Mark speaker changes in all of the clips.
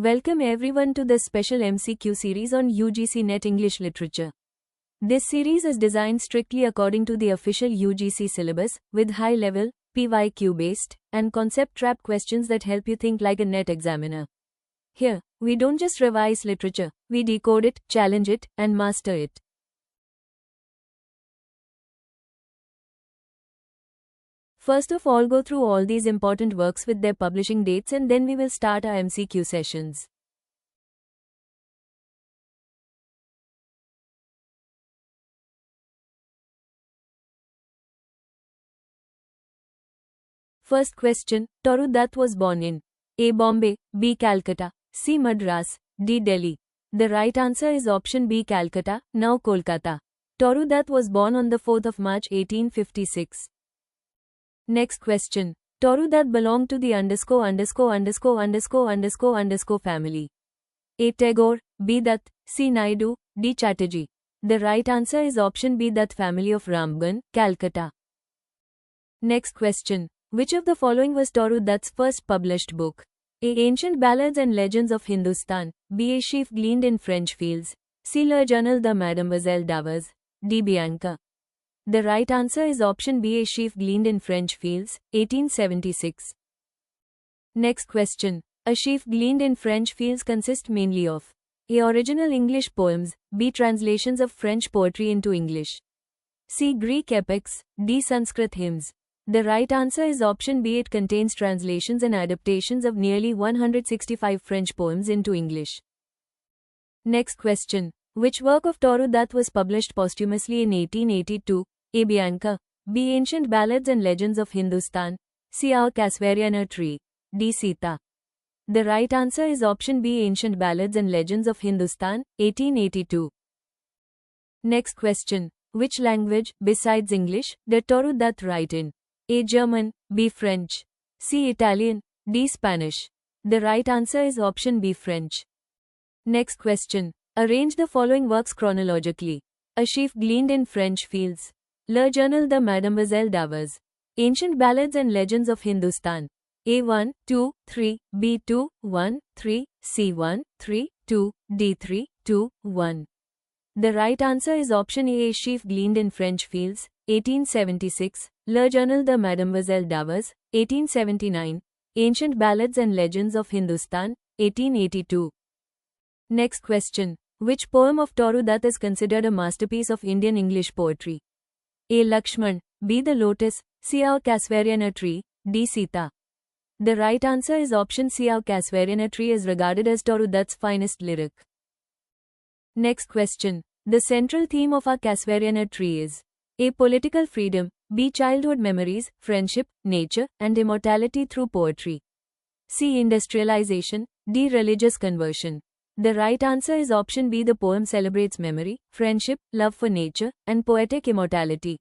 Speaker 1: Welcome everyone to this special MCQ series on UGC NET English Literature. This series is designed strictly according to the official UGC syllabus, with high-level, PYQ-based, and concept-trap questions that help you think like a NET examiner. Here, we don't just revise literature, we decode it, challenge it, and master it. First of all, go through all these important works with their publishing dates, and then we will start our MCQ sessions. First question, Toru Dutt was born in A. Bombay, B. Calcutta, C. Madras, D. Delhi. The right answer is option B. Calcutta, now Kolkata. Toru Dutt was born on the 4th of March 1856. Next question. Toru Dutt belonged to the _______ family. A. Tagore, B. Dutt, C. Naidu, D. Chatterjee. The right answer is option B. Dutt family of Ramgarh, Calcutta. Next question. Which of the following was Toru Dutt's first published book? A. Ancient Ballads and Legends of Hindustan, B. A Sheaf Gleaned in French Fields, C. Le Journal de Mademoiselle d'Avaz, D. Bianca. The right answer is option B. A Sheaf Gleaned in French Fields, 1876. Next question. A sheaf gleaned in French fields consists mainly of A. Original English poems, B. Translations of French poetry into English, C. Greek epics, D. Sanskrit hymns. The right answer is option B. It contains translations and adaptations of nearly 165 French poems into English. Next question. Which work of Toru Dutt was published posthumously in 1882? A. Bianca, B. Ancient Ballads and Legends of Hindustan, C. Our Casvariana Tree, D. Sita. The right answer is option B. Ancient Ballads and Legends of Hindustan, 1882. Next question. Which language, besides English, did Toru Dutt write in? A. German, B. French, C. Italian, D. Spanish. The right answer is option B. French. Next question. Arrange the following works chronologically. A Sheaf Gleaned in French Fields, Le Journal de Mademoiselle d'Avaz, Ancient Ballads and Legends of Hindustan. A. 1, 2, 3, B. 2, 1, 3, C. 1, 3, 2, D. 3, 2, 1. The right answer is option A. A Sheaf Gleaned in French Fields, 1876, Le Journal de Mademoiselle d'Avaz, 1879, Ancient Ballads and Legends of Hindustan, 1882. Next question. Which poem of Toru Dutt is considered a masterpiece of Indian English poetry? A. Lakshman, B. The Lotus, C. Our Casvariana Tree, D. Sita. The right answer is option C. Our Casvariana Tree is regarded as Toru Dutt's finest lyric. Next question. The central theme of Our Casvariana Tree is A. Political freedom, B. Childhood memories, friendship, nature, and immortality through poetry, C. Industrialization, D. Religious conversion. The right answer is option B. The poem celebrates memory, friendship, love for nature, and poetic immortality.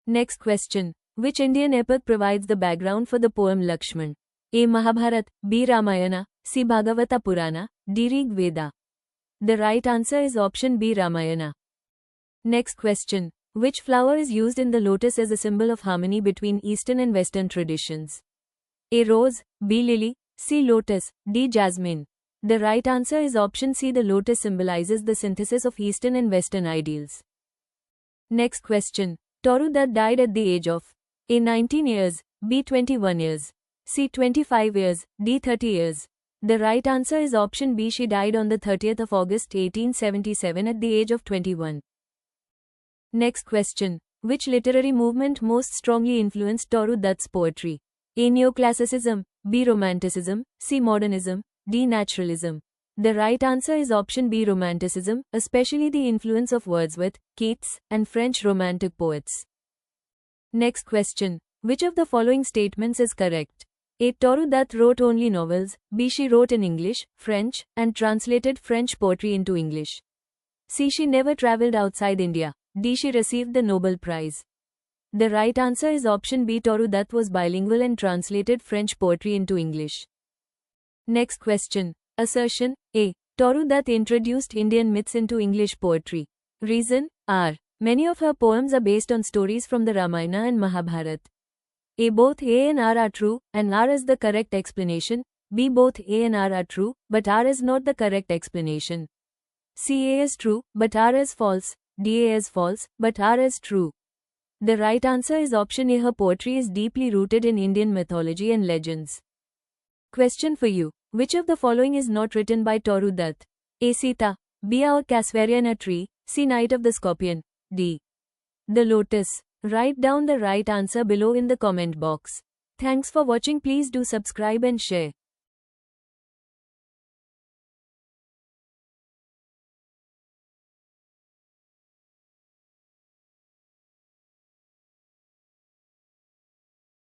Speaker 1: Next question. Which Indian epic provides the background for the poem Lakshman? A. Mahabharata, B. Ramayana, C. Bhagavata Purana, D. Rig Veda. The right answer is option B. Ramayana. Next question. Which flower is used in the lotus as a symbol of harmony between Eastern and Western traditions? A. Rose, B. Lily, C. Lotus, D. Jasmine. The right answer is option C. The lotus symbolizes the synthesis of Eastern and Western ideals. Next question. Toru Dutt died at the age of A. 19 years, B. 21 years, C. 25 years, D. 30 years. The right answer is option B. She died on the 30th of August 1877 at the age of 21. Next question. Which literary movement most strongly influenced Toru Dutt's poetry? A. Neoclassicism, B. Romanticism, C. Modernism, D. Naturalism. The right answer is option B. Romanticism, especially the influence of Wordsworth, Keats, and French Romantic poets. Next question. Which of the following statements is correct? A. Toru Dutt wrote only novels, B. She wrote in English, French, and translated French poetry into English, C. She never travelled outside India, D. She received the Nobel Prize. The right answer is option B. Toru Dutt was bilingual and translated French poetry into English. Next question. Assertion. A. Toru Dutt introduced Indian myths into English poetry. Reason. R. Many of her poems are based on stories from the Ramayana and Mahabharata. A. Both A and R are true, and R is the correct explanation. B. Both A and R are true, but R is not the correct explanation. C. A is true, but R is false. D. A is false, but R is true. The right answer is option A. Her poetry is deeply rooted in Indian mythology and legends. Question for you. Which of the following is not written by Toru Dutt? A. Sita. B. Our Cassavaria in a tree. C. Night of the Scorpion. D. The Lotus. Write down the right answer below in the comment box. Thanks for watching. Please do subscribe and share.